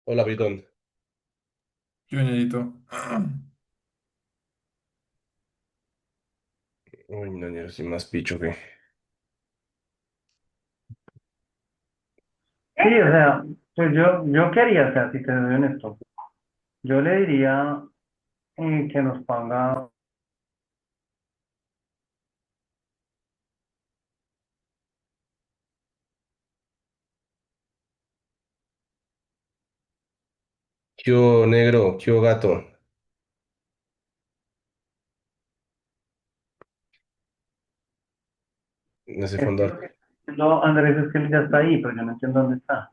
Hola, Britón. Yo necesito. Uy, no, yo soy más picho que. Sí, o sea, pues yo quería, o sea, si te soy honesto, yo le diría que nos ponga, ¿Qué hubo, negro? ¿Qué hubo, gato? En ese es que fondo. lo que no, Andrés es que él ya está ahí, pero yo no entiendo dónde está.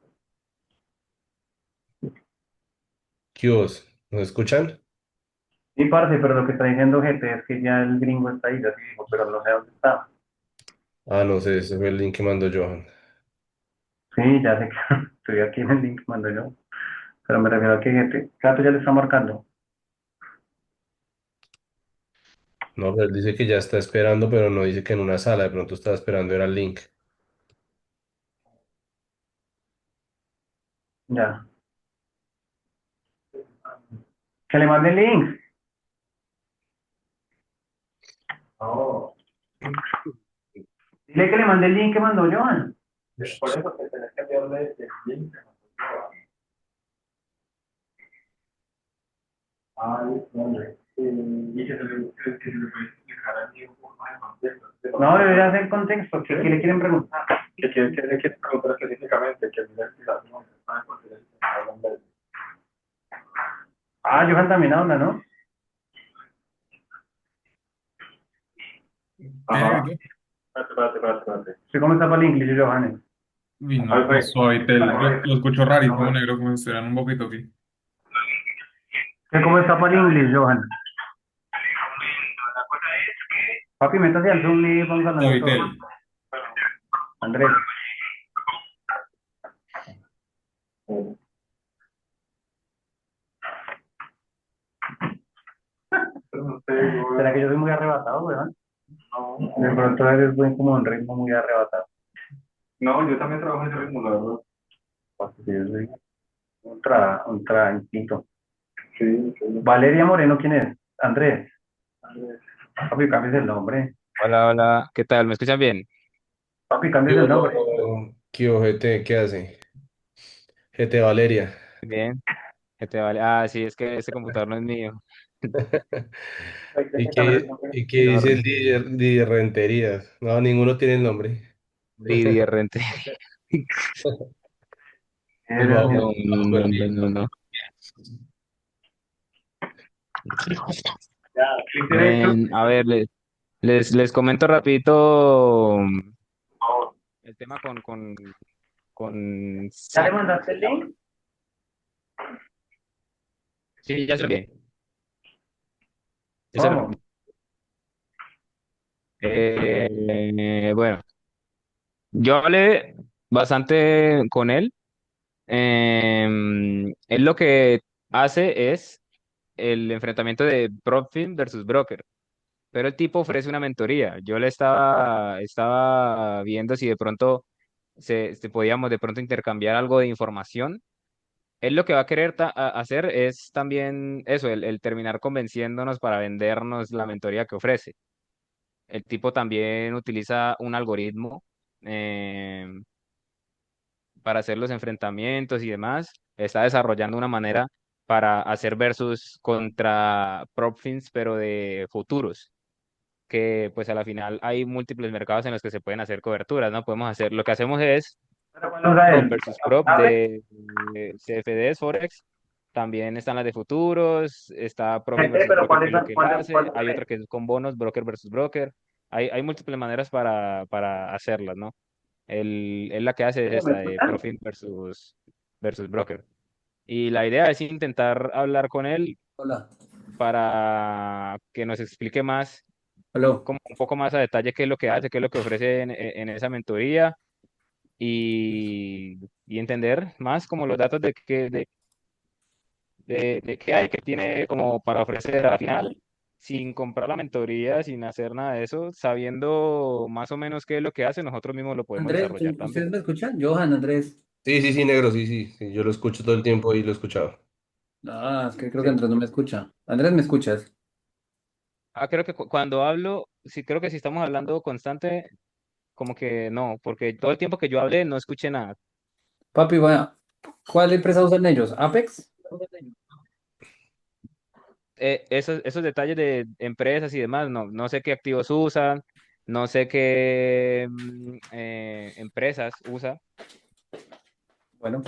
¿Qué hubo? ¿Nos escuchan? Sí, parce, pero lo que está diciendo GT es que ya el gringo está ahí, así dijo, pero no sé dónde está. Ah, no sé, ese fue el link que mandó Johan. Sí, ya sé que estoy aquí en el link, mando yo, pero me refiero a que GT, Gato ya le está marcando. No, pero él dice que ya está esperando, pero no dice que en una sala. De pronto estaba esperando, era el link. Ya. Que le mande el link. Oh. Dile que le mande el link que mandó Johan. Por eso que tenés que enviarle el link. Ay, hombre. Y que se le puede explicar a mí un poco más de contexto. No, debería hacer contexto. ¿Qué le quieren preguntar? Que le quieren preguntar específicamente, que mira explicación, ¿sabes por qué le hablan de eso? Ah, Johan también habla, ¿no? ¿Tiene Ajá. grito? Espérate. ¿Sí cómo está para el inglés, Johan? Uy, A no, ver, pues suavitel. pues. Lo escucho rarísimo, negro, como si estuvieran un poquito aquí. ¿Qué cómo está para el inglés, Johan? Papi, métase al Zoom y vamos hablando todo. Suavitel. Andrés. ¿Será que yo soy muy arrebatado, weón? No. De pronto a veces voy como a un ritmo muy arrebatado. No, yo también trabajo en ese ritmo, la verdad. Porque yo soy un tranquilo. Sí, sí. Valeria Moreno, ¿quién es? Andrés. Andrés. Papi, cambies el nombre. Hola, hola, ¿qué tal? ¿Me escuchan bien? Papi, ¿Qué cambies el nombre. hubo, qué hubo, GT? ¿Qué hace? GT Valeria. Bien, ¿qué te vale? Ah, sí, es que este computador no es mío. Hay que ¿Y cambiar el qué, nombre. y qué No, dice el de Renterías? No, ninguno tiene el nombre. Lidia Rente. Pues Bien. No, no, no, no, no, no. Ya, clic derecho. A ver, les comento rapidito el tema con ¿Ya le SAC. mandaste el link? Sí, ya se lo envié. Ya se lo envié. ¿Cómo? Bueno, yo hablé bastante con él. Él lo que hace es el enfrentamiento de Profit versus Broker, pero el tipo ofrece una mentoría. Yo le estaba viendo si de pronto se podíamos de pronto intercambiar algo de información. Él lo que va a querer hacer es también eso, el terminar convenciéndonos para vendernos la mentoría que ofrece. El tipo también utiliza un algoritmo em, para hacer los enfrentamientos y demás. Está desarrollando una manera para hacer versus contra prop firms, pero de futuros, que pues a la final hay múltiples mercados en los que se pueden hacer coberturas, ¿no? Podemos hacer, lo que hacemos es ¿Pero cuándo usa prop él? versus prop ¿Tarde? de CFDs, Forex. También están las de futuros, está Profit Gente, versus pero Broker, ¿cuál que es es, lo que él cuál hace. Hay es? otra que es con bonos, Broker versus Broker. Hay múltiples maneras para hacerlas, ¿no? Él la que hace es ¿Me esta de escuchan? Profit versus Broker. Y la idea es intentar hablar con él Hola, para que nos explique más, aló. como un poco más a detalle qué es lo que hace, qué es lo que ofrece en esa mentoría y entender más como los datos de qué hay, que tiene como para ofrecer al final, sin comprar la mentoría, sin hacer nada de eso, sabiendo más o menos qué es lo que hace, nosotros mismos lo podemos Andrés, desarrollar también. ¿ustedes me escuchan? Johan, Andrés. Sí, sí, sí, negro, sí, sí, sí, yo lo escucho todo el tiempo y lo he escuchado. Ah, es que creo que Andrés no me escucha. Andrés, ¿me escuchas? Creo que cuando hablo, sí, creo que si estamos hablando constante, como que no, porque todo el tiempo que yo hablé no escuché nada. Papi, vaya, ¿cuál empresa usan ellos? ¿Apex? Esos detalles de empresas y demás, no sé qué activos usan, no sé qué empresas usa, Bueno,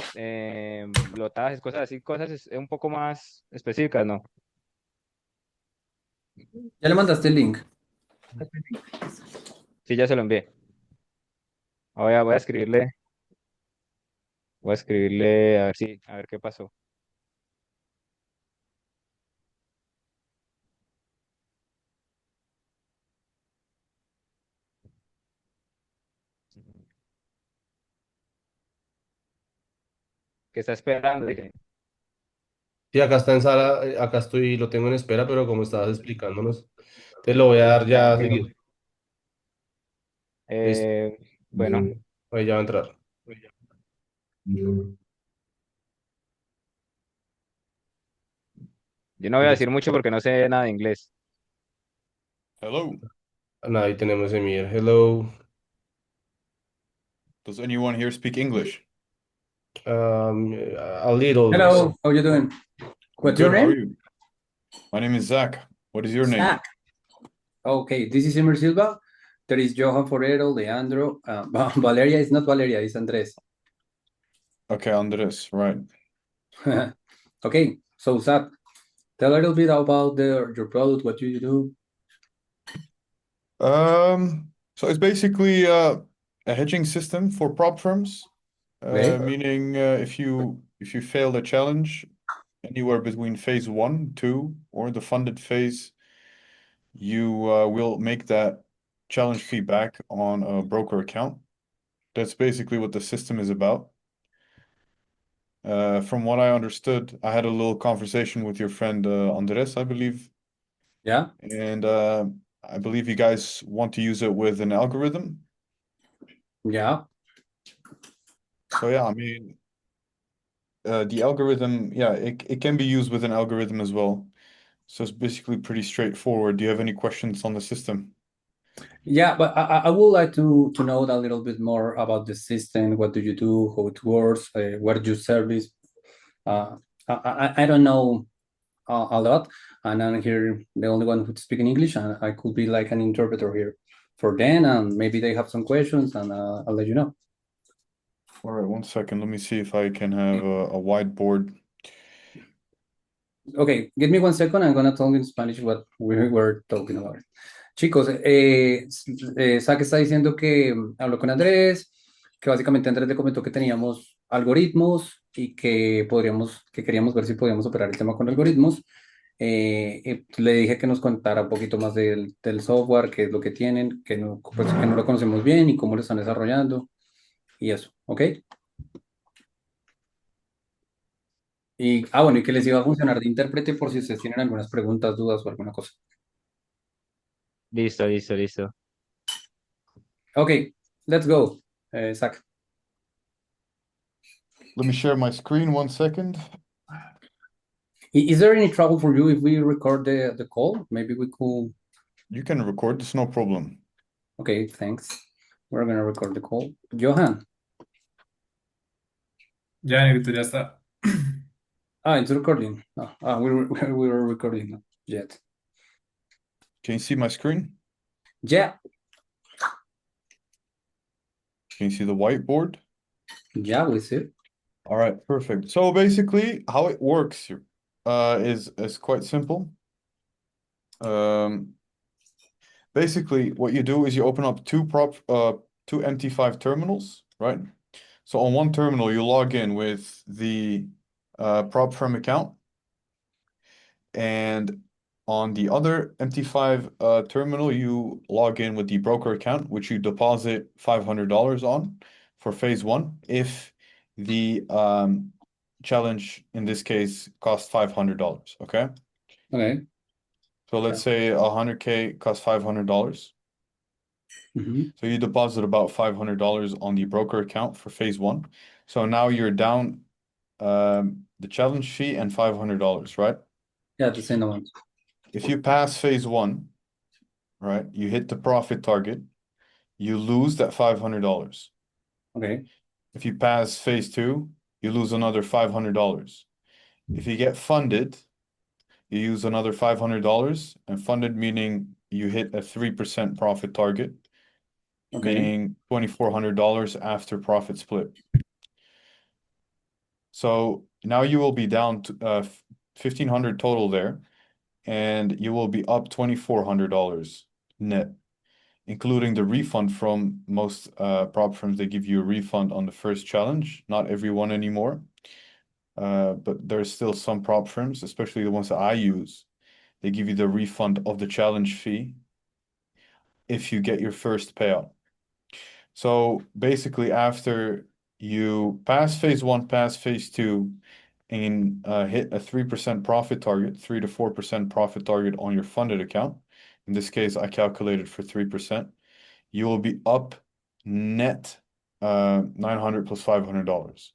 lotajes, cosas así, cosas es un poco más específicas, ¿no? ya le mandaste el link. Sí, ya se lo envié. Voy a escribirle a ver si, a ver qué pasó. ¿Qué está esperando? Dije. Sí, acá está en sala, acá estoy, lo tengo en espera, pero como estabas explicándonos, te lo voy a dar ya a seguir. Listo. Eh, bueno, Ahí ya va a entrar. yo no voy a Ya. decir mucho porque no sé nada de inglés. Hello. Ahí tenemos Emir. Hello. Does anyone here speak English? A little. Hello, how you doing? I'm What's your good. How are name? you? My name is Zach. What is your name? Zach. Okay, this is Emir Silva. There is Johan Forero, Leandro. Valeria is not Valeria, it's Andres. Okay, Andres. Right. Okay, so Zach, tell a little bit about your product, what do you do? So it's basically a hedging system for prop firms, Okay, meaning if you fail the challenge anywhere between phase one, two, or the funded phase, you will make that challenge fee back on a broker account. That's basically what the system is about. From what I understood, I had a little conversation with your friend Andres, I believe, yeah, and I believe you guys want to use it with an algorithm. yeah. So yeah, I mean, the algorithm, yeah, it can be used with an algorithm as well. So it's basically pretty straightforward. Do you have any questions on the system? Yeah, but I would like to know a little bit more about the system. What do you do? How it works? What do you service? Uh, I don't know a lot, and I'm here the only one who's speaking English, and I could be like an interpreter here for them, and maybe they have some questions, and I'll let you know. All right, one second. Let me see if I can have a whiteboard. Okay, give me 1 second. I'm gonna talk in Spanish what we were talking about. Chicos, Zach está diciendo que habló con Andrés, que básicamente Andrés le comentó que teníamos algoritmos y que queríamos ver si podíamos operar el tema con algoritmos. Le dije que nos contara un poquito más del software, qué es lo que tienen, pues, que no lo conocemos bien y cómo lo están desarrollando y eso, ¿ok? Bueno, y que les iba a funcionar de intérprete por si ustedes tienen algunas preguntas, dudas o alguna cosa. Listo, listo, listo. Ok, let's go, Zach. Let me share my screen 1 second. Is there any trouble for you if we record the call? Maybe we could. You can record, it's no problem. Okay, thanks. We're gonna record the call. Johan, Ya, negrito, ya está. it's recording. We were recording not yet. Can you see my screen? Yeah, Can you see the whiteboard? yeah, we see. All right, perfect. So basically, how it works is quite simple. Um, Basically, what you do is you open up two MT5 terminals, right? So on one terminal, you log in with the prop firm account, and on the other MT5 terminal, you log in with the broker account, which you deposit $500 on for phase one if the challenge in this case costs $500. Okay. Okay. So let's say 100K costs $500. So you deposit about $500 on the broker account for phase one. So now you're down the challenge fee and $500, right? Yeah, the same amount. If you pass phase one, right, you hit the profit target, you lose that $500. Okay. If you pass phase two, you lose another $500. If you get funded, you use another $500, and funded meaning you hit a 3% profit target, Okay. meaning $2,400 after profit split. So now you will be down to 1,500 total there, and you will be up $2,400 net, including the refund from most prop firms. They give you a refund on the first challenge, not everyone anymore. But there's still some prop firms, especially the ones that I use. They give you the refund of the challenge fee if you get your first payout. So basically, after you pass phase one, pass phase two, and hit a 3% profit target, 3 to 4% profit target on your funded account. In this case, I calculated for 3%. You will be up net 900 plus $500,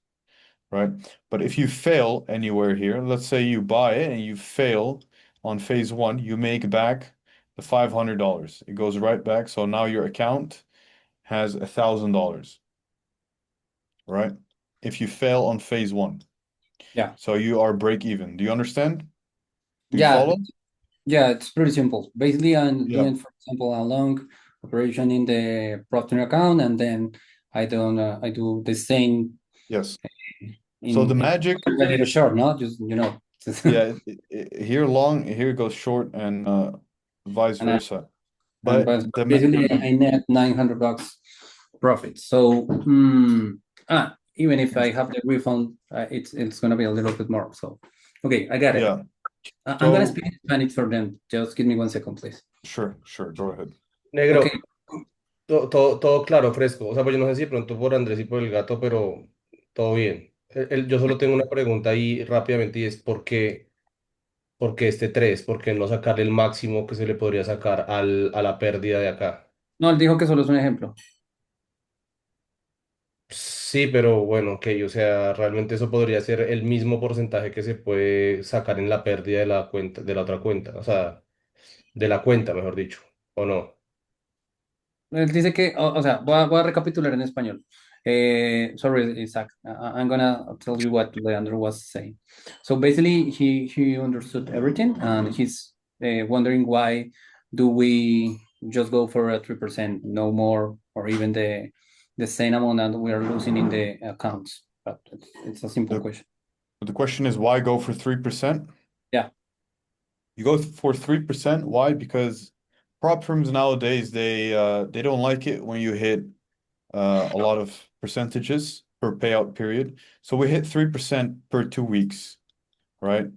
right? But if you fail anywhere here, let's say you buy it and you fail on phase one, you make back the $500. It goes right back. So now your account has $1,000, right? If you fail on phase one. Yeah. So you are break even. Do you understand? Do you Yeah. follow? Yeah, it's pretty simple. Basically, I'm Yeah. doing, for example, a long operation in the Procter account, and then I do the same Yes. So the in magic, a little short, no? Just yeah, here long, here goes short, and vice and versa. and But but basically I net $900 profit. So even if I have the refund, it's gonna be a little bit more. So okay, I got it. yeah. I'm gonna So speak in Spanish for them. Just give me 1 second, please. sure, go ahead. Okay. Negro, todo claro, fresco. O sea, pues yo no sé si de pronto por Andrés y por el gato, pero todo bien. Yo solo tengo una pregunta ahí rápidamente y es ¿por qué este 3? ¿Por qué no sacarle el máximo que se le podría sacar a la pérdida de acá? No, él dijo que solo es un ejemplo. Sí, pero bueno, ok, o sea, realmente eso podría ser el mismo porcentaje que se puede sacar en la pérdida de la cuenta, de la otra cuenta, o sea, de la cuenta, mejor dicho, ¿o no? Él dice que, o sea, voy a recapitular en español. Sorry, Isaac. I'm gonna tell you what Leandro was saying. So basically, he understood everything, and he's wondering why do we just go for a 3%, no more, or even the same amount that we are losing in the accounts. But it's a simple The question. the question is why go for 3%? Yeah. You go for 3%. Why? Because prop firms nowadays they don't like it when you hit a lot of percentages per payout period. So we hit 3% per 2 weeks, right?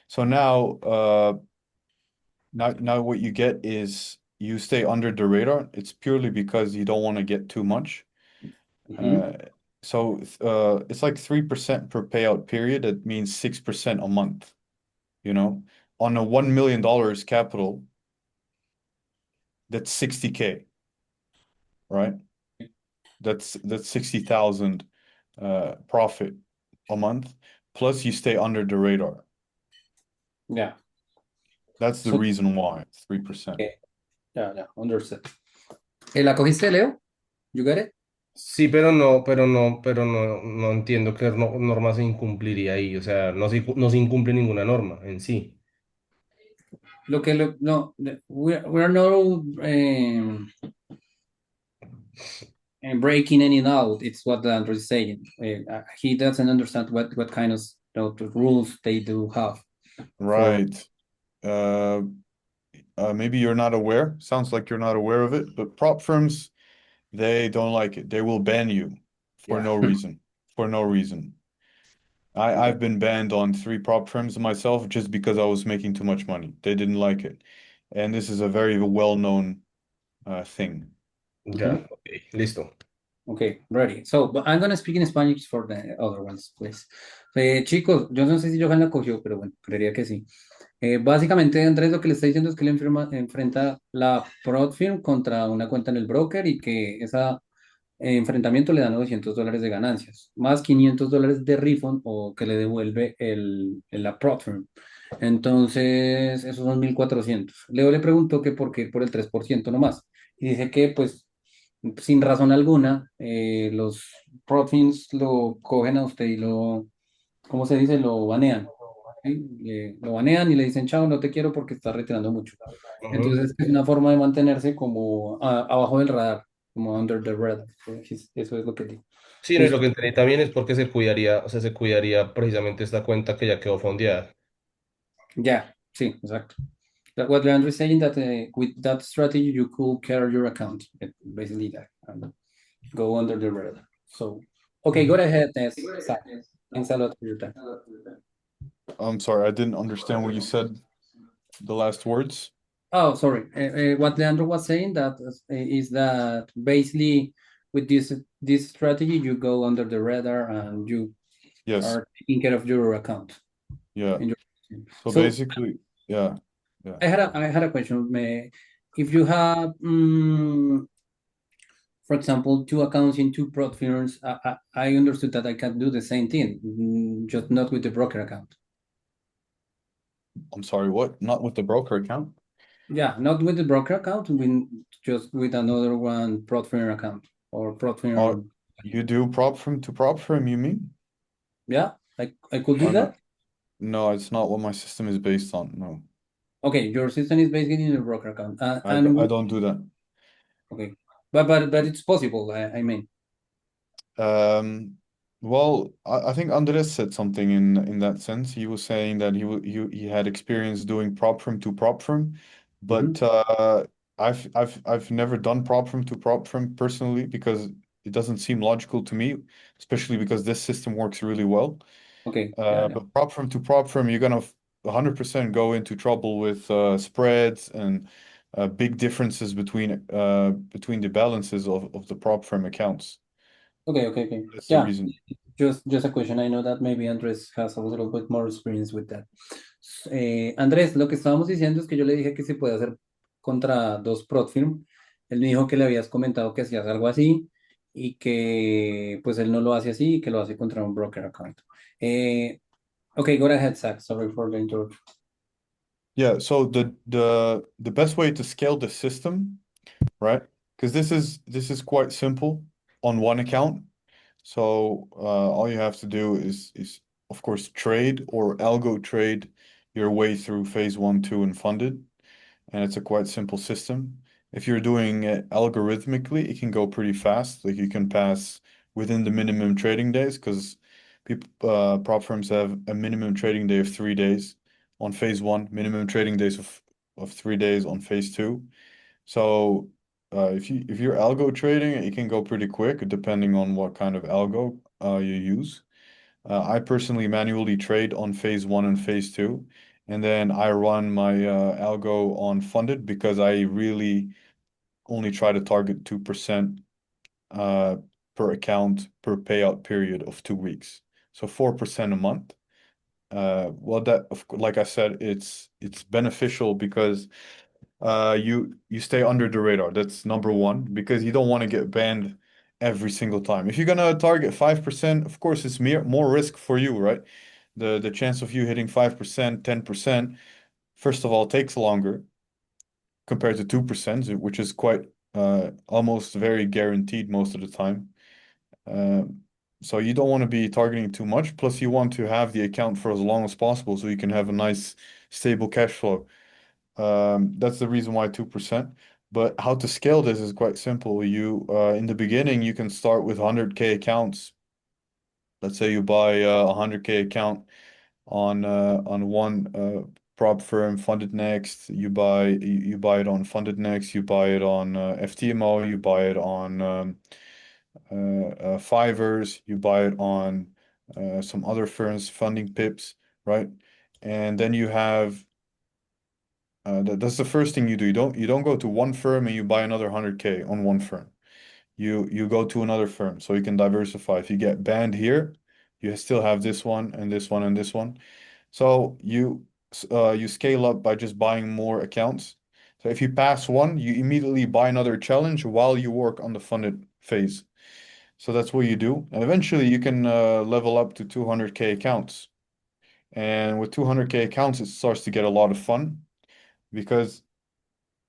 So now what you get is you stay under the radar. It's purely because you don't want to get too much. Mhm. So it's like 3% per payout period. That means 6% a month, you know. On a $1 million capital, that's 60K, right? That's 60,000 profit a month. Plus you stay under the radar. Yeah. That's the So, reason why, 3%. okay. Yeah, understood. ¿La cogiste, Leo? You got it? Sí, pero no entiendo qué norma se incumpliría ahí, o sea, no se incumple ninguna norma en sí. No, we're not breaking any law. It's what Andrew is saying. He doesn't understand what kind of the rules they do have for. Right. Uh, Maybe you're not aware. Sounds like you're not aware of it, but prop firms, they don't like it. They will ban you for Yeah. no reason. For no reason. I've been banned on 3 prop firms myself just because I was making too much money. They didn't like it. And this is a very well-known thing. Ya, ok, listo. Okay, ready. So, but I'm gonna speak in Spanish for the other ones, please. Chicos, yo no sé si Johan la cogió, pero bueno, creería que sí. Básicamente, Andrés lo que le está diciendo es que enfrenta la prop firm contra una cuenta en el broker y que ese enfrentamiento le da $900 de ganancias, más $500 de refund o que le devuelve la prop firm. Entonces, esos son 1.400. Leo le preguntó que por qué por el 3% nomás. Y dice que, pues, sin razón alguna, los prop firms lo cogen a usted y ¿cómo se dice? Lo banean. ¿Sí? Lo banean y le dicen, chao, no te quiero porque estás retirando mucho. Ujú. Entonces, es una forma de mantenerse como abajo del radar, como under the radar. Eso es lo que digo. Sí, no, y lo Listo. que entendí también es porque se cuidaría, o sea, se cuidaría precisamente esta cuenta que ya quedó fondeada. Ya, sí, exacto. What Leandro is saying that with that strategy, you could carry your account. Basically that. Go under the radar. So, okay, go Ujú. ahead, Zach. Thanks a lot for your time. I'm sorry, I didn't understand what you said, the last words. Oh, sorry. What Leandro was saying is that basically with this strategy, you go under the radar and you Yes, are taking care of your account. yeah. in your- So So basically, yeah, yeah. I had a question. If you have, for example, two accounts in two prop firms, I understood that I can do the same thing, just not with the broker account. I'm sorry, what? Not with the broker account? Yeah, not with the broker account, just with another one prop firm account or prop Or firm. you do prop firm to prop firm, you mean? Yeah, I could do Oh, no. that. No, it's not what my system is based on. No, Okay, your system is basically in the broker account, I don't do that. okay, but it's possible. I mean, Um, well, I think Andres said something in that sense. He was saying that he had experience doing prop firm to prop firm, mhm. but I've never done prop firm to prop firm personally because it doesn't seem logical to me, especially because this system works really well. Okay, yeah, yeah. But prop firm to prop firm, you're gonna 100% go into trouble with spreads and big differences between the balances of the prop firm accounts. Okay. That's the Yeah, reason. just a question. I know that maybe Andres has a little bit more experience with that. Andrés, lo que estábamos diciendo es que yo le dije que se puede hacer contra dos prop firm. Él me dijo que le habías comentado que hacías algo así y que pues él no lo hace así y que lo hace contra un broker account. Eh, okay, go ahead, Zach. Sorry for the interruption. Yeah, so the best way to scale the system, right? Because this is quite simple on one account. So all you have to do is of course trade or algo trade your way through phase one, two, and funded. And it's a quite simple system. If you're doing it algorithmically, it can go pretty fast. Like you can pass within the minimum trading days because people prop firms have a minimum trading day of 3 days on phase one, minimum trading days of 3 days on phase two. So if you're algo trading, it can go pretty quick depending on what kind of algo you use. I personally manually trade on phase one and phase two, and then I run my algo on funded because I really only try to target 2% uh, per account per payout period of 2 weeks. So 4% a month. Well, like I said, it's beneficial because you stay under the radar. That's number one, because you don't want to get banned every single time. If you're gonna target 5%, of course it's more risk for you, right? The chance of you hitting 5%, 10%, first of all, takes longer compared to 2%, which is quite almost very guaranteed most of the time. Um, so you don't want to be targeting too much. Plus, you want to have the account for as long as possible so you can have a nice stable cash flow. That's the reason why 2%. But how to scale this is quite simple. You in the beginning you can start with 100K accounts. Let's say you buy a 100K account on one prop firm, Funded Next. You buy it on Funded Next. You buy it on FTMO. You buy it on Fivers. You buy it on some other firms, Funding Pips, right? And then you have that's the first thing you do. You don't go to one firm and you buy another 100K on one firm. You go to another firm so you can diversify. If you get banned here, you still have this one and this one and this one. So you scale up by just buying more accounts. So if you pass one, you immediately buy another challenge while you work on the funded phase. So that's what you do. And eventually you can level up to 200K accounts. And with 200K accounts, it starts to get a lot of fun because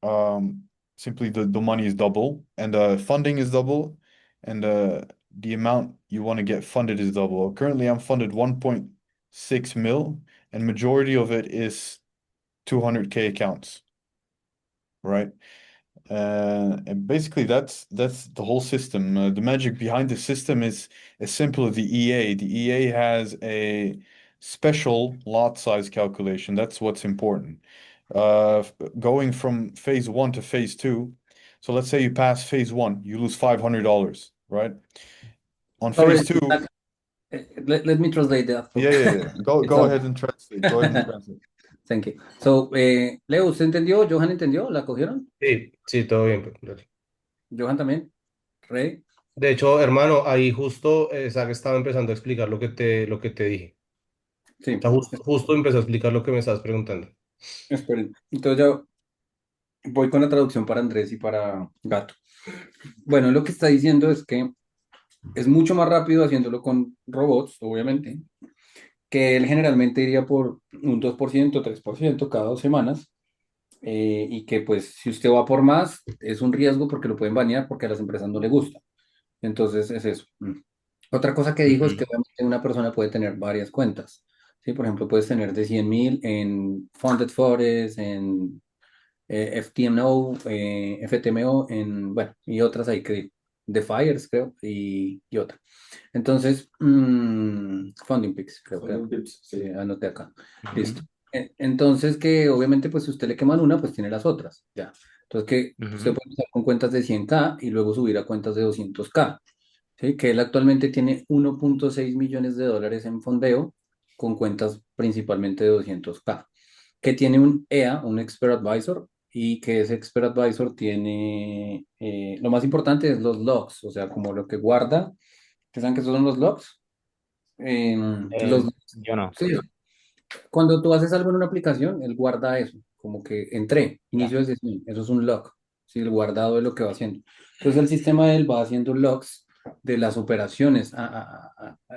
um, simply the money is double and the funding is double and the amount you want to get funded is double. Currently, I'm funded 1.6 mil and majority of it is 200K accounts, right? And basically, that's the whole system. The magic behind the system is as simple as the EA. The EA has a special lot size calculation. That's what's important. Going from phase one to phase two. So let's say you pass phase one, you lose $500, right? On phase Sorry, two, let me translate that. yeah. Go It's go all. ahead and translate. Go ahead and translate. Thank you. So, Leo, ¿usted entendió? ¿Johan entendió? ¿La cogieron? Sí, sí, todo bien, pues, dale. ¿Johan también? ¿Rey? De hecho, hermano, ahí justo Zach estaba empezando a explicar lo que te dije. O Sí. sea, justo empezó a explicar lo que me estabas preguntando. Esperen. Entonces ya voy con la traducción para Andrés y para Gato. Bueno, lo que está diciendo es que es mucho más rápido haciéndolo con robots, obviamente, que él generalmente iría por un 2%, 3% cada 2 semanas, y que pues si usted va por más, es un riesgo porque lo pueden banear porque a las empresas no le gusta. Entonces es eso. Otra cosa que dijo es que Ujú. obviamente una persona puede tener varias cuentas. ¿Sí? Por ejemplo, puedes tener de 100.000 en Funded Forest, en FTMO, FTMO, bueno, y otras ahí que digo, The Fires, creo, y otra. Entonces, Funding Picks, creo que anoté acá. Listo. Ujú, Entonces, que obviamente, pues si usted le queman una, pues tiene las otras, ya. Entonces, que usted ujú, puede empezar con cuentas de 100K y luego subir a cuentas de 200K, ¿sí? Que él actualmente tiene 1.6 millones de dólares en fondeo con cuentas principalmente de 200K, que tiene un EA, un Expert Advisor, y que ese Expert Advisor tiene, lo más importante es los logs, o sea, como lo que guarda. ¿Qué saben que esos son los logs? Los, yo no. sí, cuando tú haces algo en una aplicación, él guarda eso, como que entré, Ya. inicio de sesión, eso es un log, ¿sí? El guardado de lo que va haciendo. Entonces el sistema de él va haciendo logs de las operaciones,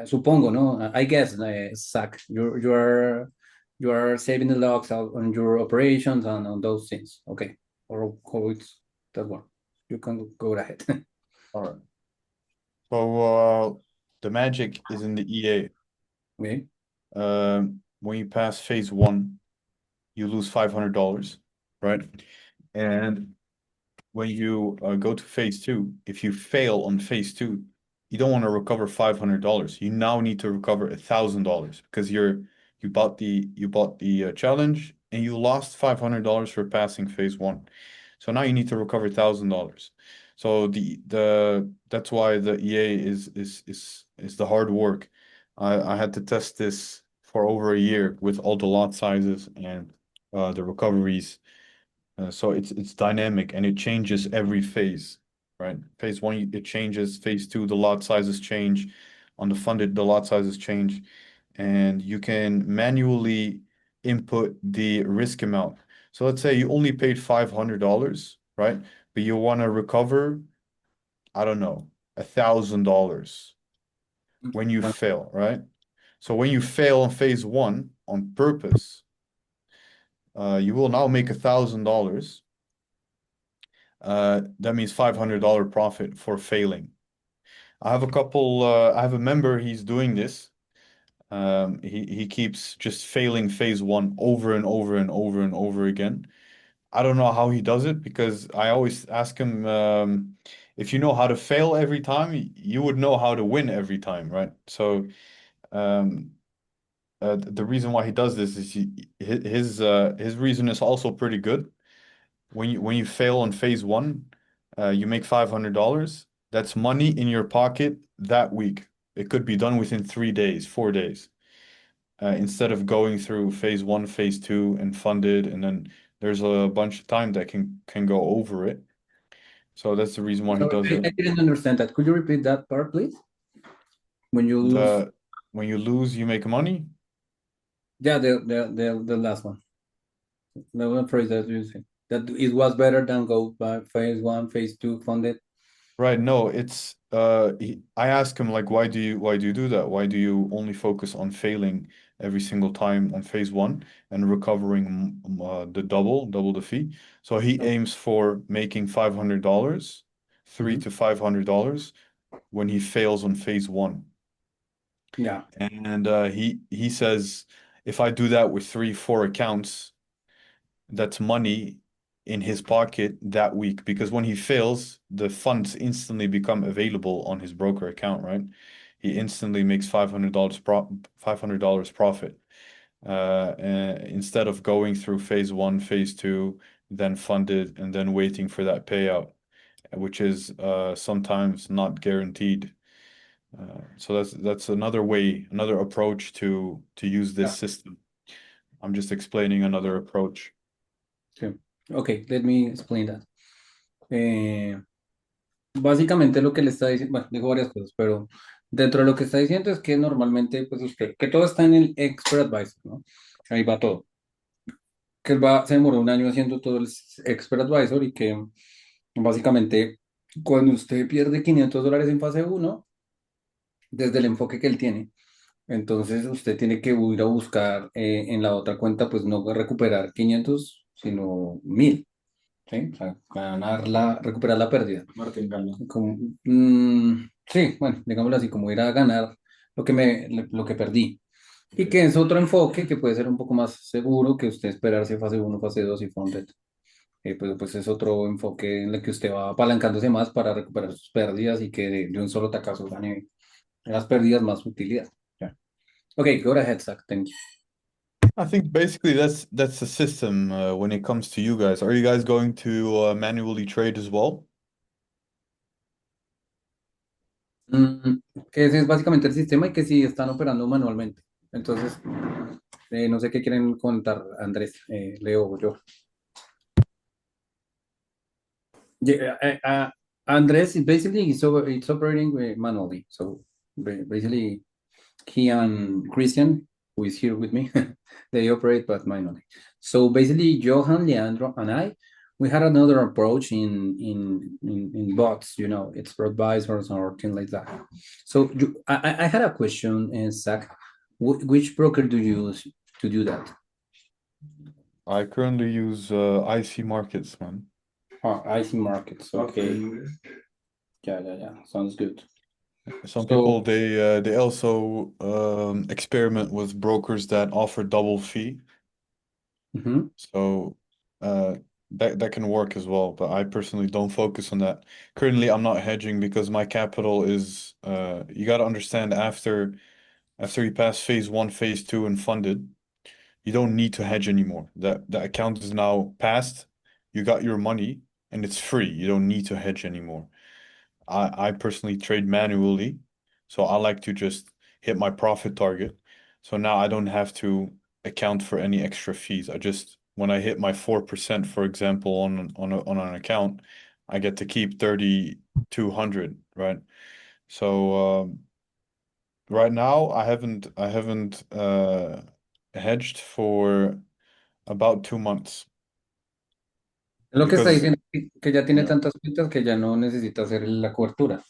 supongo, ¿no? I guess, Zach, you are saving the logs on your operations and on those things, okay? Or how it's that one. You can go ahead. All right. So the magic is in the EA. Okay. When you pass phase one, you lose $500, right? And when you go to phase two, if you fail on phase two, you don't want to recover $500. You now need to recover $1,000 because you bought the challenge and you lost $500 for passing phase one. So now you need to recover $1,000. So the that's why the EA is the hard work. I had to test this for over a year with all the lot sizes and the recoveries. So it's dynamic and it changes every phase, right? Phase one, it changes. Phase two, the lot sizes change. On the funded, the lot sizes change. And you can manually input the risk amount. So let's say you only paid $500, right? But you want to recover, I don't know, $1,000 when you Bueno, fail, right? So when you fail on phase one on purpose, you will now make $1,000. That means $500 profit for failing. I have a member, he's doing this. He keeps just failing phase one over and over and over and over again. I don't know how he does it because I always ask him, if you know how to fail every time, you would know how to win every time, right? So um, the reason why he does this is his reason is also pretty good. When you fail on phase one, you make $500. That's money in your pocket that week. It could be done within 3 days, 4 days, instead of going through phase one, phase two, and funded, and then there's a bunch of time that can go over it. So that's the reason why he sorry, does it. I didn't understand that. Could you repeat that part, please? When you lose, The when you lose, you make money. Yeah, the last one. The one phrase that you said. That it was better than go by phase one, phase two funded. Right, no, it's I ask him like why do you do that? Why do you only focus on failing every single time on phase one and recovering the double the fee? So he aims for making $500, three Mhm. to $500 when he fails on phase one. Yeah. And he says if I do that with three, four accounts, that's money in his pocket that week because when he fails, the funds instantly become available on his broker account, right? He instantly makes $500 profit. Instead of going through phase one, phase two, then funded, and then waiting for that payout, which is sometimes not guaranteed. So that's another way, another approach to use this Yeah. system. I'm just explaining another approach. Sí. Okay, let me explain that. Eh, Básicamente lo que le está diciendo, bueno, digo varias cosas, pero dentro de lo que está diciendo es que normalmente, pues usted, que todo está en el Expert Advisor, ¿no? Ahí va todo. Que él va, se demoró un año haciendo todo el Expert Advisor y que básicamente cuando usted pierde $500 en fase uno desde el enfoque que él tiene, entonces usted tiene que ir a buscar en la otra cuenta, pues no recuperar 500 sino 1000. ¿Sí? O sea, recuperar la pérdida. Martín gana. Sí, bueno, digámoslo así, como ir a ganar lo que perdí. Y que es otro enfoque que puede ser un poco más seguro que usted esperarse fase uno fase 2 y Founded. Pues es otro enfoque en el que usted va apalancándose más para recuperar sus pérdidas y que de un solo tacazo gane las pérdidas más utilidad. Ya. Ok, go ahead, Zach. Thank you. I think basically that's the system when it comes to you guys. Are you guys going to manually trade as well? Mm, que ese es básicamente el sistema y que sí están operando manualmente. Entonces, no sé qué quieren contar, Andrés, Leo o yo. Yeah, Andrés is basically it's operating manually. So basically, he and Christian, who is here with me, they operate but manually. So basically, Johan, Leandro, and I, we had another approach in bots, it's advisors or things like that. So I had a question, Zach. Which broker do you use to do that? I currently use IC Markets, man. Oh, IC Markets. Okay. Yeah. Sounds good. Some So, people they also experiment with brokers that offer double fee. mhm. So uh, that can work as well, but I personally don't focus on that. Currently, I'm not hedging because my capital is you got to understand after you pass phase one, phase two, and funded, you don't need to hedge anymore. That account is now passed. You got your money and it's free. You don't need to hedge anymore. I personally trade manually, so I like to just hit my profit target. So now I don't have to account for any extra fees. I just when I hit my 4%, for example, on an account, I get to keep 3,200, right? So right now I haven't hedged for about 2 months Lo que está because diciendo es que ya tiene yeah. tantas cuentas que ya no necesita hacer la cobertura.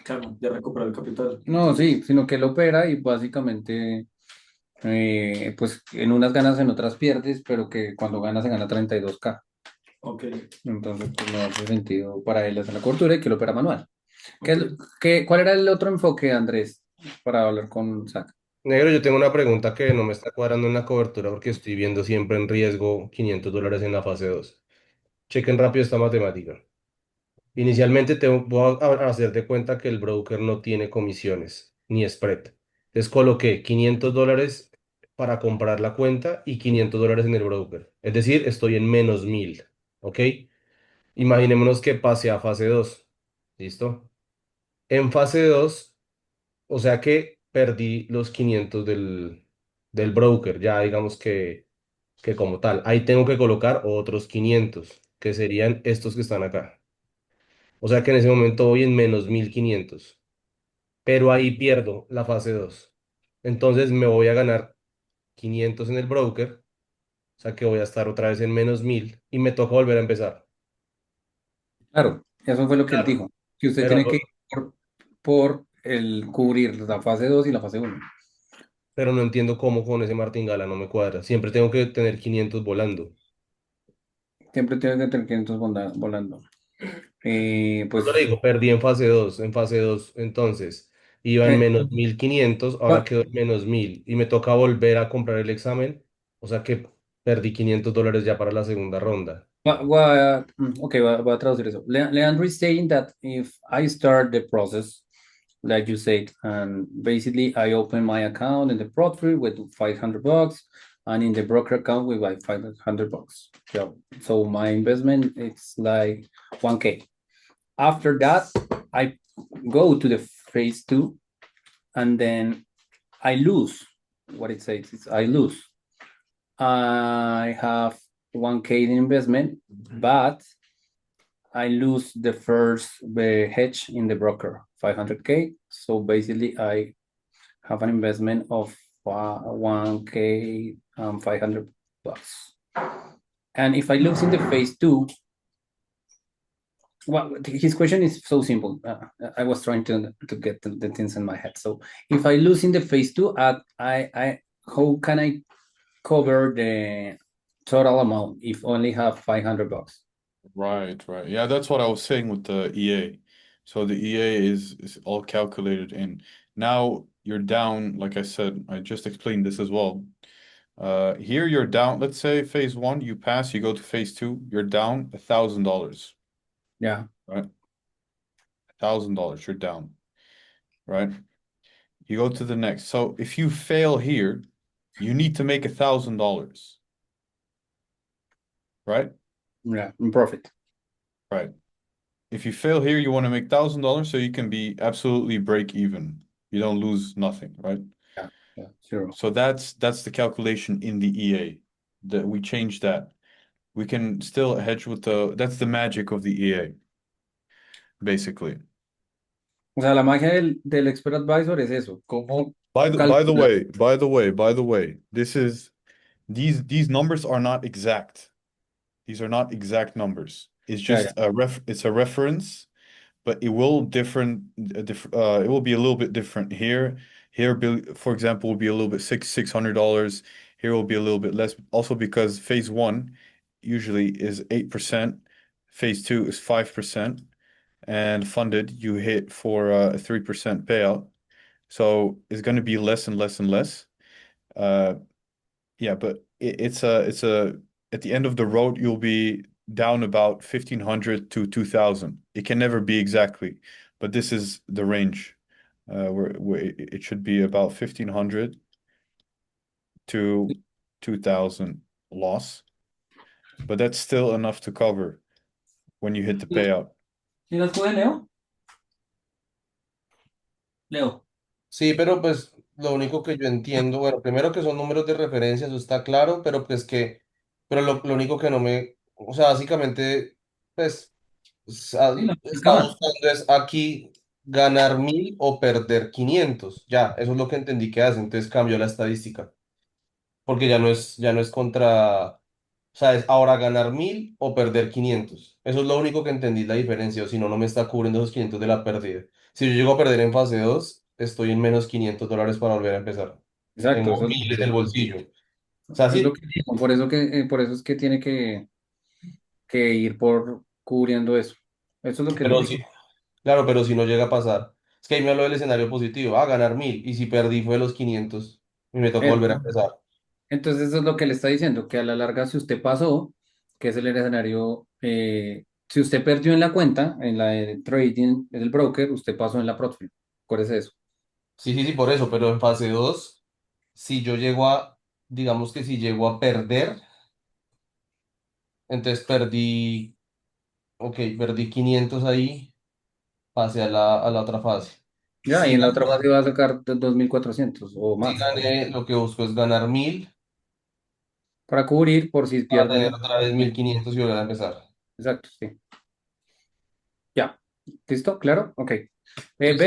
Claro, ya recuperó el capital. No, sí, sino que él opera y básicamente, pues en unas ganas, en otras pierdes, pero que cuando gana se gana 32K. Ok. Entonces, pues no hace sentido para él hacer la cobertura y que él opera manual. Ok. ¿Cuál era el otro enfoque, Andrés, para hablar con Zach? Negro, yo tengo una pregunta que no me está cuadrando en la cobertura porque estoy viendo siempre en riesgo $500 en la fase 2. Chequen rápido esta matemática. Inicialmente voy a hacer de cuenta que el broker no tiene comisiones ni spread. Les coloqué $500 para comprar la cuenta y $500 en el broker. Es decir, estoy en menos 1000. ¿Ok? Imaginémonos que pase a fase 2. ¿Listo? En fase 2, o sea que perdí los 500 del broker. Ya digamos que como tal. Ahí tengo que colocar otros 500 que serían estos que están acá. O sea que en ese momento voy en menos 1500, pero ahí pierdo la fase 2. Entonces me voy a ganar. 500 en el broker, o sea que voy a estar otra vez en -1000 y me toca volver a empezar. Claro, eso fue lo que él Claro. dijo, que usted Pero, tiene que ir por el cubrir la fase 2 y la fase uno. pero no entiendo cómo con ese martingala no me cuadra. Siempre tengo que tener 500 volando. Siempre tiene que tener 500 volando. Por eso Pues, le digo, perdí en fase 2. En fase 2 entonces iba en eh, -1500, ahora va- quedo en -1000 y me toca volver a comprar el examen, o sea que perdí $500 ya para la segunda ronda. okay, voy a traducir eso. Leandro is saying that if I start the process, like you said, and basically I open my account in the Profit with $500 and in the broker account with like $500. So my investment it's like 1K. After that, I go to the phase two and then I lose. What it says is I lose. I have 1K in investment, but I lose the first hedge in the broker, 500K. So basically, I have an investment of 1K, $500. And if I lose in the phase two, well, his question is so simple. I was trying to get the things in my head. So if I lose in the phase two, I how can I cover the total amount if only have $500? Right, right. Yeah, that's what I was saying with the EA. So the EA is all calculated in. Now you're down, like I said, I just explained this as well. Here you're down, let's say phase one, you pass, you go to phase two, you're down $1,000, Yeah, right? $1,000, you're down, right? You go to the next. So if you fail here, you need to make $1,000, right? yeah, in profit. Right. If you fail here, you want to make $1,000 so you can be absolutely break even. You don't lose nothing, right? Yeah, yeah, zero. So that's the calculation in the EA. That we changed that. We can still hedge with that's the magic of the EA, basically. O sea, la magia del expert advisor es eso, cómo By the calcular. way, by the way, these numbers are not exact. These are not exact numbers. It's Ya, ya. just it's a reference, but it will it will be a little bit different here. Here, for example, will be a little bit $600. Here will be a little bit less, also because phase one usually is 8%, phase two is 5%, and funded you hit for a 3% payout. So it's going to be less and less and less. Uh, yeah, but it's a at the end of the road you'll be down about 1,500 to 2,000. It can never be exactly, but this is the range where it should be about 1,500 to 2,000 loss, but that's still enough to cover when you hit the payout. ¿Sí las puede, Leo? Leo. Sí, pero pues lo único que yo entiendo, bueno, primero que son números de referencia, eso está claro, pero pues que, pero lo único que no me, o sea, básicamente, pues Sí, la está explica mal. buscando es aquí ganar 1000 o perder 500, ya, eso es lo que entendí que hace, entonces cambió la estadística, porque ya no es contra, o sea, es ahora ganar 1000 o perder 500, eso es lo único que entendí la diferencia, o si no, no me está cubriendo esos 500 de la pérdida. Si yo llego a perder en fase 2 estoy en -$500 para volver a empezar. Exacto, Tengo eso es 1000 en el bolsillo. O sea, lo sí, que digo. Por eso es que tiene que ir por cubriendo eso. Eso es lo que él pero dijo. sí, claro, pero si no llega a pasar. Es que ahí me habló del escenario positivo, ganar 1000, y si perdí fue los 500 y me toca volver a En- empezar. Entonces eso es lo que le está diciendo, que a la larga si usted pasó, que es el escenario, si usted perdió en la cuenta, en la de trading, en el broker, usted pasó en la profit. Acuérdese de eso. Sí, sí, sí, por eso, pero en fase 2 si yo llego a, digamos que si llego a perder, entonces perdí, ok, perdí 500 ahí, pasé a la otra fase. Ya, y Si en la otra gané, fase va a sacar 2.400 o si más. gané, lo que busco es ganar 1000 Para cubrir por si para pierde. tener otra vez 1500 y volver a empezar. Exacto, sí. Ya. ¿Listo? ¿Claro? Ok. Listo.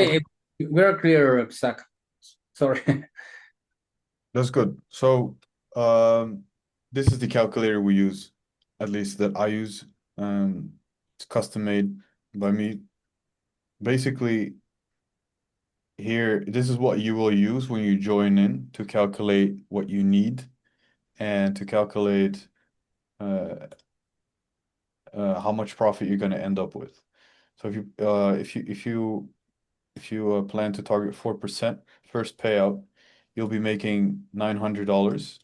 We are clear, Zach. Sorry. That's good. So, this is the calculator we use, at least that I use. It's custom made by me. Basically, here, this is what you will use when you join in to calculate what you need and to calculate uh, how much profit you're going to end up with. So if you plan to target 4% first payout, you'll be making $900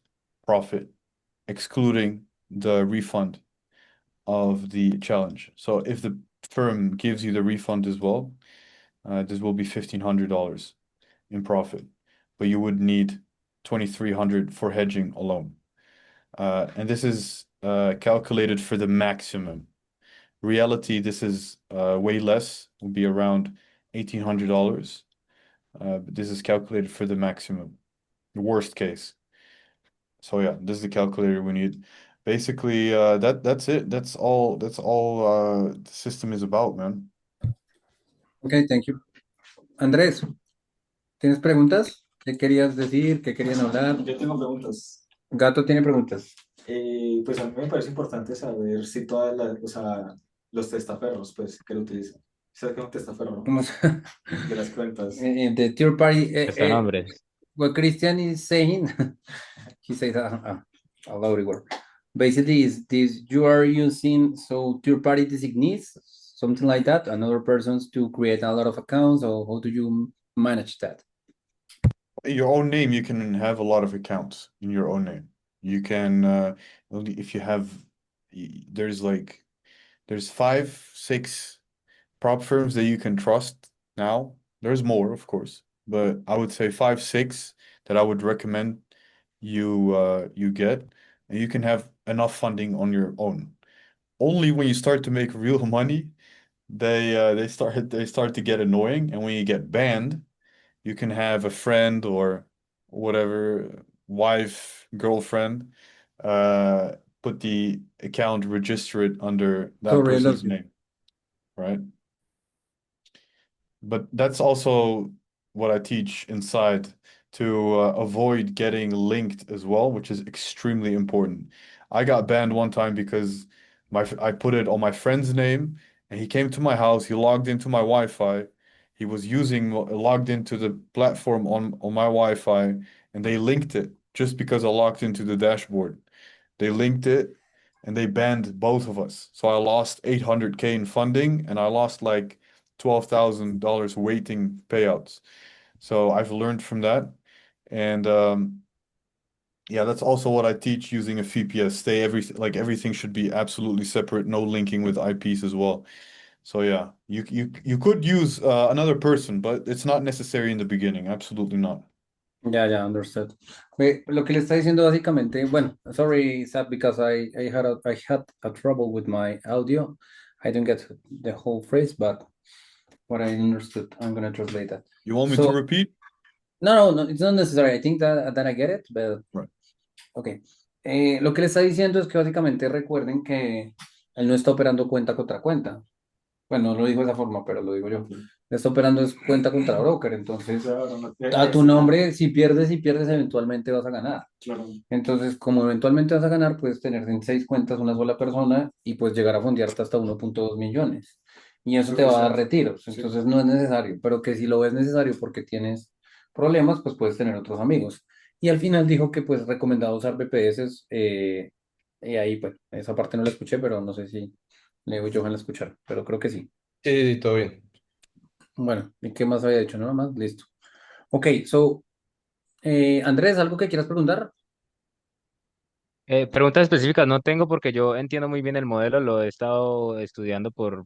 profit, excluding the refund of the challenge. So if the firm gives you the refund as well, this will be $1,500 in profit, but you would need 2,300 for hedging alone. And this is calculated for the maximum. Reality, this is way less, will be around $1,800. But this is calculated for the maximum, the worst case. So yeah, this is the calculator we need. Basically, that's it. That's all the system is about, man. Okay, thank you. Andrés, ¿tienes preguntas? ¿Qué querías decir? ¿Qué querían hablar? Yo tengo preguntas. Gato tiene preguntas. Pues a mí me parece importante saber si todas las, o sea, los testaferros, pues, que lo utilizan. ¿Sabes qué es un testaferro? Vamos De las cuentas. the third party, Está nombres. what Christian is saying, he says a lousy word. Basically, is this you are using third party designees, something like that, and other persons to create a lot of accounts, or how do you manage that? In your own name, you can have a lot of accounts in your own name. You can only if you have there's 5, 6 prop firms that you can trust now. There's more, of course, but I would say 5, 6 that I would recommend you get, and you can have enough funding on your own. Only when you start to make real money, they start to get annoying, and when you get banned, you can have a friend or whatever, wife, girlfriend, uh, put the account, register it under that Sorry, I person's lost you. name, right? But that's also what I teach inside to avoid getting linked as well, which is extremely important. I got banned one time because I put it on my friend's name, and he came to my house, he logged into my Wi-Fi, he was logged into the platform on my Wi-Fi, and they linked it just because I logged into the dashboard. They linked it and they banned both of us. So I lost 800K in funding, and I lost like $12,000 waiting payouts. So I've learned from that. And yeah, that's also what I teach using a VPS. Everything should be absolutely separate, no linking with IPs as well. So yeah, you could use another person, but it's not necessary in the beginning. Absolutely not. Ya, understood. Lo que le está diciendo básicamente, bueno, sorry, Sab, because I had a trouble with my audio. I don't get the whole phrase, but what I understood, I'm gonna translate that. You want me So, to repeat? no, it's not necessary. I think that I get it, but Right. okay. Lo que le está diciendo es que básicamente recuerden que él no está operando cuenta contra cuenta. Bueno, no lo digo de esa forma, pero lo digo yo. Está operando es cuenta contra broker, entonces Claro, no, a tu nombre, si pierdes, eventualmente vas a ganar. claro. Entonces, como eventualmente vas a ganar, puedes tener en 6 cuentas una sola persona y pues llegar a fondearte hasta 1.2 millones. Y eso te va a dar retiros. Sí. Entonces no es necesario, pero que si lo ves necesario porque tienes problemas, pues puedes tener otros amigos. Y al final dijo que pues recomendado usar BPS, y ahí pues esa parte no la escuché, pero no sé si Leo y Johan la escucharon, pero creo que sí. Sí, sí, sí, todo bien. Bueno, ¿y qué más había dicho? Nada más, listo. Ok, so, Andrés, ¿algo que quieras preguntar? Preguntas específicas no tengo porque yo entiendo muy bien el modelo, lo he estado estudiando por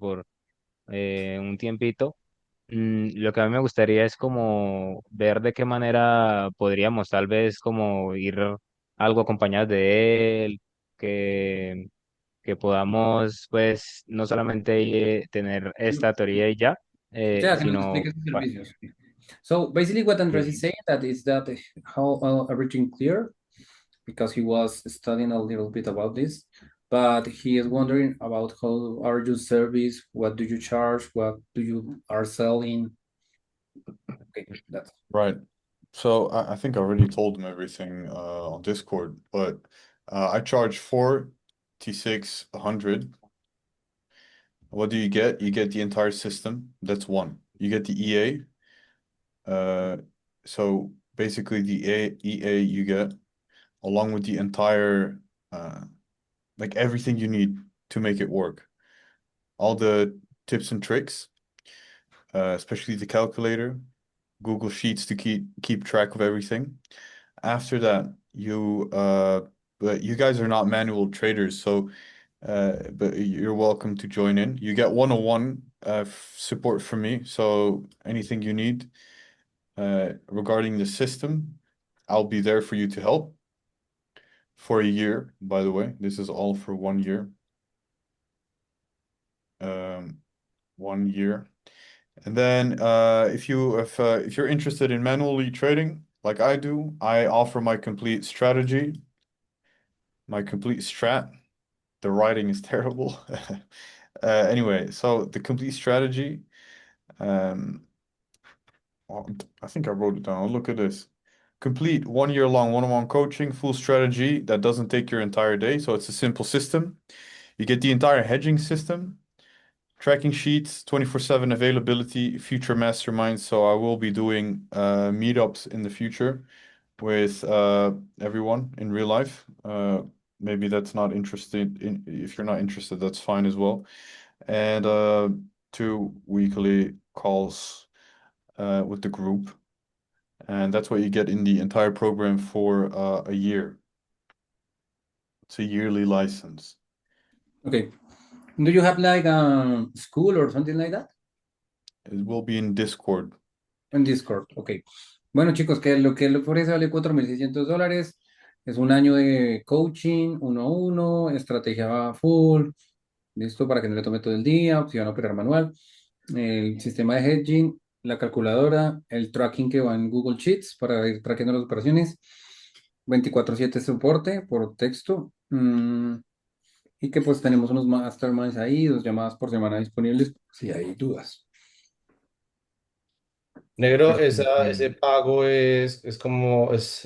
un tiempito. Lo que a mí me gustaría es como ver de qué manera podríamos tal vez como ir algo acompañados de él, que, que podamos pues no solamente tener esta teoría y ya, Yeah, que nos sino explique sus servicios. So basically what Andres is saying that is that how everything clear because he was studying a little bit about this, but he is wondering about how are your service, what do you charge, what do you are selling. Okay, that's Right. So I think I already told them everything on Discord, but I charge 4T6 100. What do you get? You get the entire system. That's one. You get the EA. Uh, so basically the EA you get along with the entire like everything you need to make it work. All the tips and tricks, especially the calculator, Google Sheets to keep track of everything. After that, but you guys are not manual traders, so but you're welcome to join in. You get one-on-one support from me, so anything you need regarding the system, I'll be there for you to help for a year, by the way. This is all for 1 year. 1 year. And then if you're interested in manually trading, like I do, I offer my complete strategy, my complete strat. The writing is terrible. Anyway, so the complete strategy. Um, I think I wrote it down. Look at this. Complete 1 year long one-on-one coaching, full strategy that doesn't take your entire day. So it's a simple system. You get the entire hedging system, tracking sheets, 24/7 availability, future masterminds. So I will be doing meetups in the future with everyone in real life. Maybe that's not interested in, if you're not interested, that's fine as well. And 2 weekly calls with the group. And that's what you get in the entire program for a year. It's a yearly license. Okay. Do you have like a school or something like that? It will be in Discord. En Discord, ok. Bueno, chicos, que lo que le ofrece vale $4,600. Es un año de coaching, uno a uno, estrategia full, listo para que no le tome todo el día, opción a operar manual, el sistema de hedging, la calculadora, el tracking que va en Google Sheets para ir traqueando las operaciones, 24/7 soporte por texto, y que pues tenemos unos masterminds ahí, 2 llamadas por semana disponibles si hay dudas. Negro, Eso. ese pago es como, es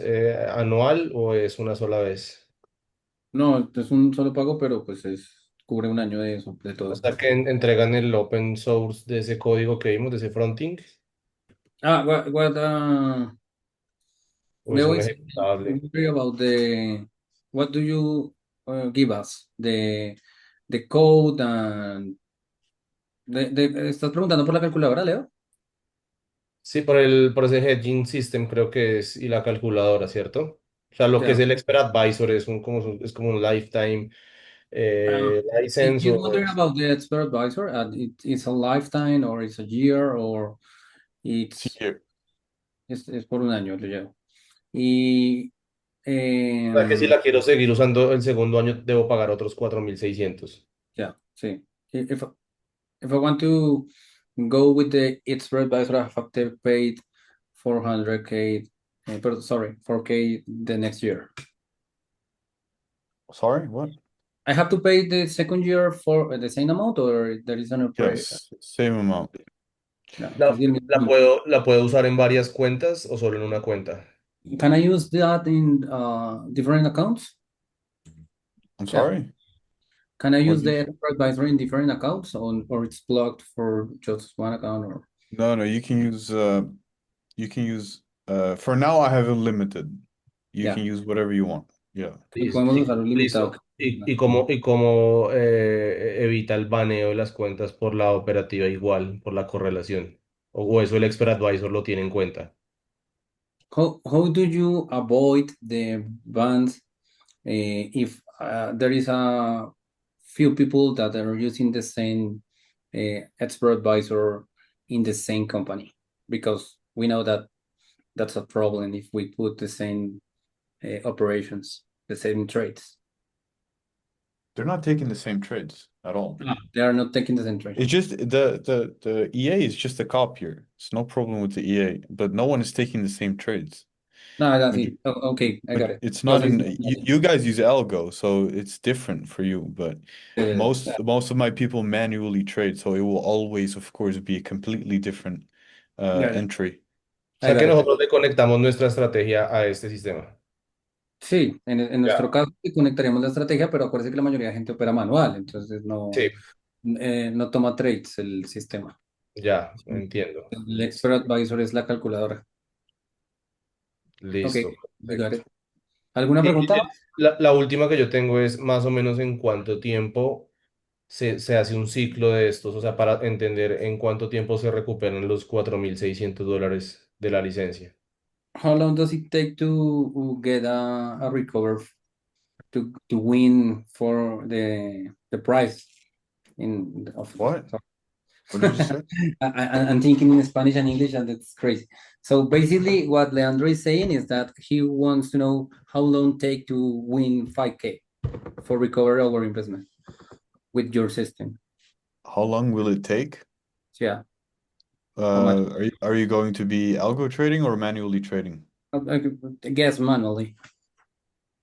anual o es una sola vez. No, es un solo pago, pero pues cubre un año de eso, de O todo. sea que entregan el open source de ese código que vimos, de ese fronting, We o es un always ejecutable. worry about what do you give us? The code and ¿estás preguntando por la calculadora, Leo? Sí, por ese hedging system creo que es, y la calculadora, ¿cierto? O sea, lo que es Yeah. el expert advisor es como un lifetime If license you're o wondering about the expert advisor, it's a lifetime or it's a year or Sí, it's es por un año, lo llevo. Y o sea que si em, la quiero seguir usando el segundo año debo pagar otros 4.600. yeah, sí. If I want to go with the It's Red Advisor, I have to pay 400K, but sorry, 4K the next year. sorry, what? I have to pay the second year for the same amount, or there is an upgrade. Yes, same amount. No, ¿La, it's the minimum. la puedo usar en varias cuentas o solo en una cuenta? Can I use that in different accounts? I'm Yeah. sorry? Can I What use did the you... Expert Advisor in different accounts, or it's blocked for just one account? Or No, you can use for now I have it limited. You yeah, can use whatever you want. Yeah. podemos usar un limitado. Listo. Y cómo evita el baneo de las cuentas por la operativa igual, por la correlación? O eso el expert advisor lo tiene en cuenta? How do you avoid the bans if there is a few people that are using the same expert advisor in the same company? Because we know that that's a problem if we put the same operations, the same trades. They're not taking the same trades at all. They are not taking the same trade. It's just the EA is just a copier. It's no problem with the EA, but no one is taking the same trades. No, that's But it. Oh, okay, I but got it. it's Because not it's an you guys use algo, so it's different for you. But most of my people manually trade, so it will always, of course, be a completely different yeah, entry. O I sea que got it. nosotros le conectamos nuestra estrategia a este sistema. Sí, en nuestro Ya, caso sí conectaríamos la estrategia, pero acuérdense que la mayoría de gente opera manual, entonces sí, no toma trades el sistema. ya, entiendo. El Listo, expert advisor es la calculadora. Ok, listo, you got perfecto. it. ¿Alguna Y pregunta más? la última que yo tengo es más o menos en cuánto tiempo se hace un ciclo de estos, o sea, para entender en cuánto tiempo se recuperan los $4,600 de la licencia. How long does it take to get a recover to win for the prize of What? What did you say? I'm thinking in Spanish and English, and that's crazy. So basically, what Leandro is saying is that he wants to know how long take to win 5K for recover over investment with your system. How long will it take? So yeah, how much? Are you going to be algo trading or manually trading? I guess manually.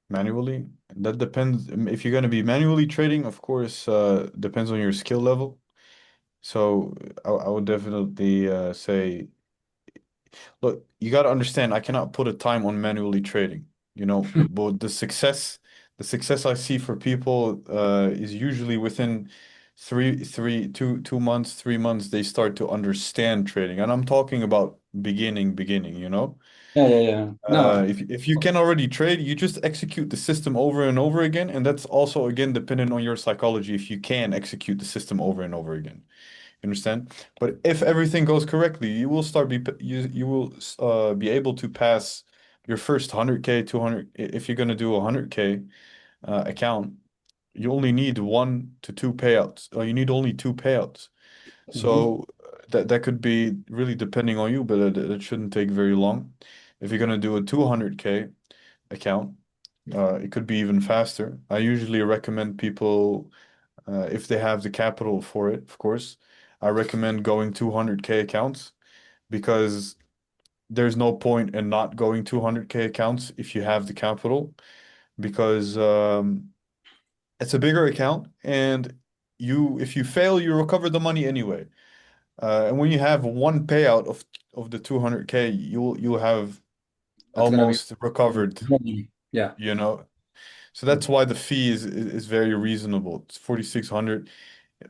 Manually? That depends. If you're going to be manually trading, of course, depends on your skill level. So I would definitely say, look, you got to understand, I cannot put a time on manually trading, but the success I see for people is usually within 2 months, 3 months, they start to understand trading. And I'm talking about beginning. Yeah, yeah, yeah. No, If you can already trade, you just execute the system over and over again, and that's also again dependent on your psychology if you can execute the system over and over again. You understand? But if everything goes correctly, you will start be you will be able to pass your first 100K, 200. If you're gonna do a 100K account, you only need 1 to 2 payouts. Or you need only 2 payouts. mhm. So that could be really depending on you, but it shouldn't take very long. If you're gonna do a 200K account, it could be even faster. I usually recommend people, if they have the capital for it, of course, I recommend going 200K accounts because there's no point in not going 200K accounts if you have the capital because it's a bigger account and if you fail, you recover the money anyway. And when you have one payout of the 200K, you'll have That's gonna be almost recovered, yeah. you know. So that's why the fee is very reasonable. It's 4,600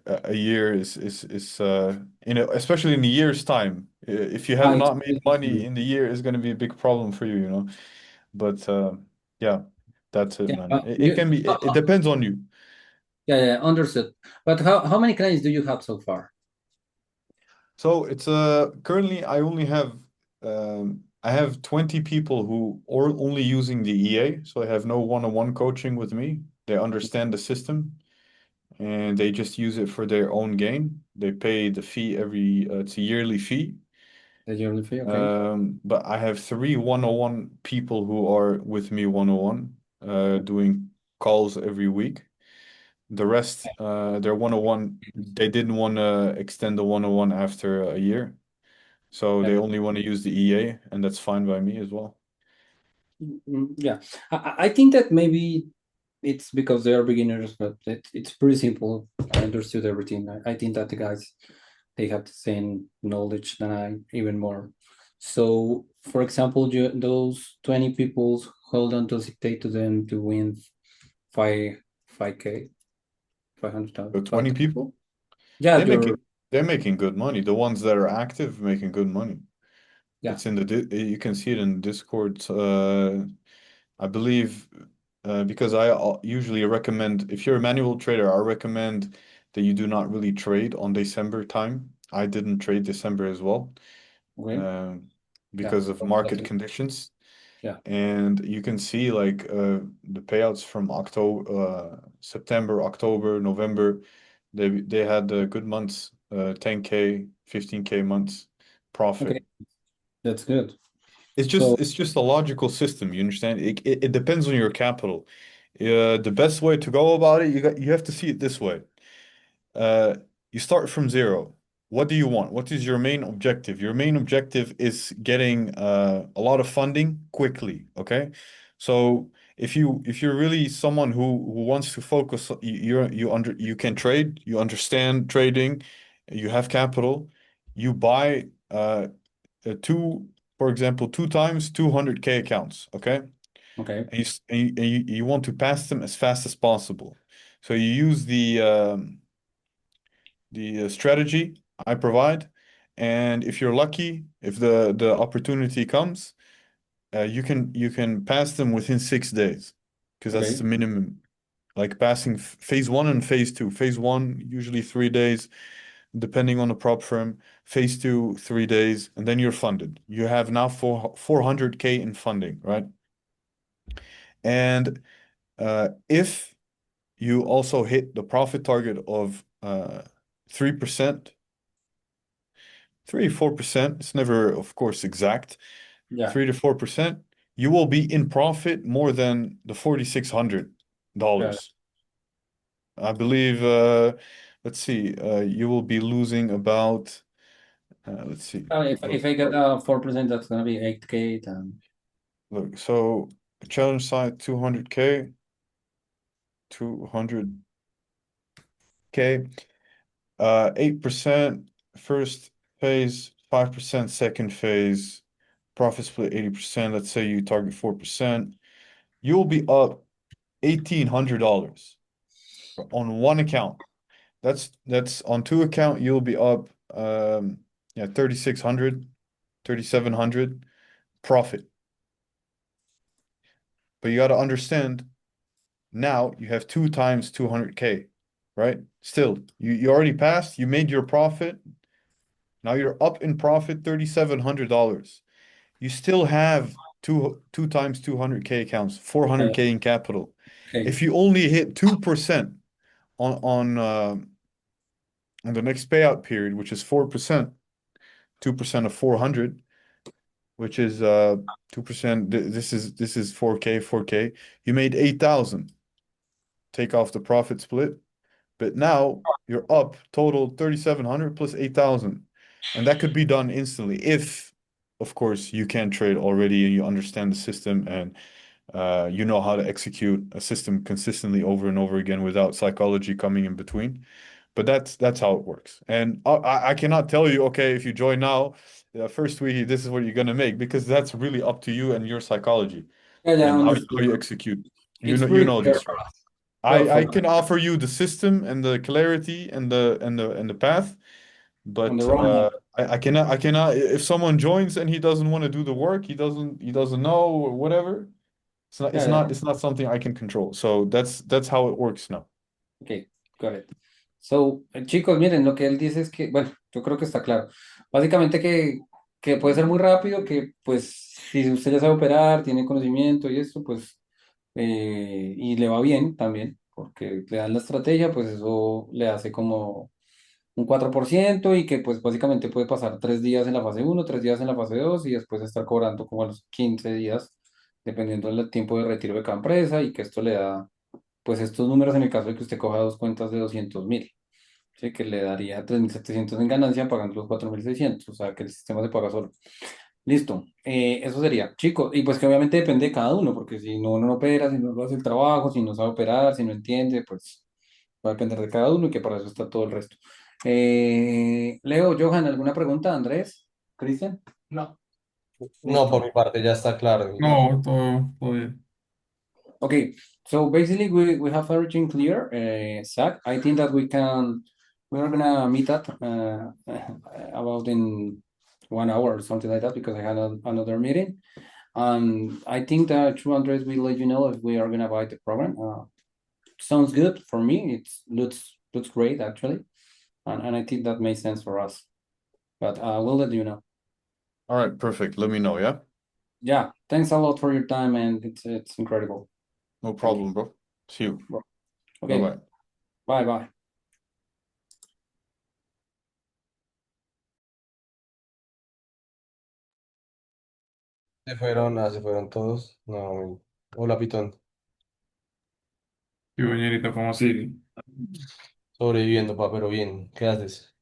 a year especially in a year's time. If you have It's not made money in the year, it's going to be a big problem for you. But yeah, that's it, yeah. man. It can be. It depends on you. Yeah, yeah, understood. But how many clients do you have so far? So it's currently I have 20 people who are only using the EA, so I have no one-on-one coaching with me. They understand the system and they just use it for their own gain. They pay the fee it's a yearly fee. The yearly fee, okay. But I have three one-on-one people who are with me one-on-one, doing calls every week. The rest, they're one-on-one. They didn't want to extend the one-on-one after a year. So Yeah, they only want to use the EA, and that's fine by me as well. yeah. I think that maybe it's because they are beginners, but it's pretty simple. I understood everything. I think that the guys they have the same knowledge than I, even more. So, for example, those 20 people, how long does it take to them to win five 5K, 500,000, So 20 people, Yeah, they make you're it, they're making good money. The ones that are active making good money. yeah. It's in you can see it in Discord. I believe because usually recommend if you're a manual trader, I recommend that you do not really trade on December time. I didn't trade December as well Okay. um, Yeah. because of market conditions. Yeah. And you can see like the payouts from September, October, November. They had good months, 10K, 15K months profit. Okay. That's good. It's So just it's just a logical system, you understand? It depends on your capital. The best way to go about it, you have to see it this way. Uh, you start from zero. What do you want? What is your main objective? Your main objective is getting a lot of funding quickly, okay? So if you're really someone who wants to focus, you can trade, you understand trading, you have capital, you buy two. for example, 2 times 200K accounts, okay? Okay, And you want to pass them as fast as possible. So you use the strategy I provide, and if you're lucky, if the opportunity comes, you can pass them within 6 days, because that's okay, the minimum. Like passing phase one and phase two. Phase one, usually 3 days, depending on the prop firm. Phase two, 3 days, and then you're funded. You have now 400K in funding, right? And if you also hit the profit target of 3%, 3 4%, it's never, of course, exact, yeah, 3 to 4%, you will be in profit more than the got it. $4,600. I believe, let's see, you will be losing about, let's see, If look, I get 4%, that's gonna be 8K. Then look, so challenge side 200K, 200K, 8% first phase, 5% second phase, profit split 80%. Let's say you target 4%, you'll be up $1,800 on one account. That's on two account, you'll be up yeah, 3,600, 3,700 profit. But you got to understand, now you have 2 times 200K, right? Still, you already passed, you made your profit. Now you're up in profit $3,700. You still have two times 200K accounts, yeah, 400K in capital. okay, If you only hit 2% on on the next payout period, which is 4%, 2% of 400, which is 2%. This is 4K, 4K. You made 8,000. Take off the profit split, but now you're up total 3,700 plus 8,000, and that could be done instantly if, of course, you can trade already and you understand the system, and you know how to execute a system consistently over and over again without psychology coming in between. But that's how it works. And I cannot tell you, okay, if you join now, the first week, this is what you're gonna make, because that's really up to you and your psychology yeah, yeah, and how understood. you execute. You It's know, you pretty know clear this, for right? us. Well, I for can offer you the system and the clarity and the path, on the but roadmap. I cannot. If someone joins and he doesn't want to do the work, he doesn't know or whatever. It's not Yeah, it's yeah. not it's not something I can control. So that's how it works now. Ok, correcto. So, chicos, miren, lo que él dice es que, bueno, yo creo que está claro. Básicamente que puede ser muy rápido, que pues si usted ya sabe operar, tiene conocimiento y esto, pues, y le va bien también, porque le dan la estrategia, pues eso le hace como un 4% y que pues básicamente puede pasar 3 días en la fase uno, 3 días en la fase 2 y después estar cobrando como a los 15 días, dependiendo del tiempo de retiro de cada empresa y que esto le da pues estos números en el caso de que usted coja dos cuentas de 200.000, ¿sí? Que le daría 3.700 en ganancia pagando los 4.600, o sea que el sistema se paga solo. Listo, eso sería, chicos, y pues que obviamente depende de cada uno, porque si no, uno no opera, si no lo hace el trabajo, si no sabe operar, si no entiende, pues va a depender de cada uno y que para eso está todo el resto. Leo, Johan, ¿alguna pregunta? Andrés, Cristian. No. No, por Listo. mi parte ya está claro. No, todo bien. Okay, so basically we have everything clear, Zach. I think that we're gonna meet up about in 1 hour or something like that because I had another meeting. And I think that through Andres will let you know if we are gonna buy the program. Sounds good for me. It looks great actually, and I think that makes sense for us. But we'll let you know. All right, perfect. Let me know, yeah? Yeah, thanks a lot for your time, and it's incredible. No Thank you. problem, bro. See you. Okay, Bye-bye. bye bye. Se fueron todos. No, hola, Pitón. Y Ñerito, ¿cómo sigue? Sobreviviendo, pa, pero bien. ¿Qué haces?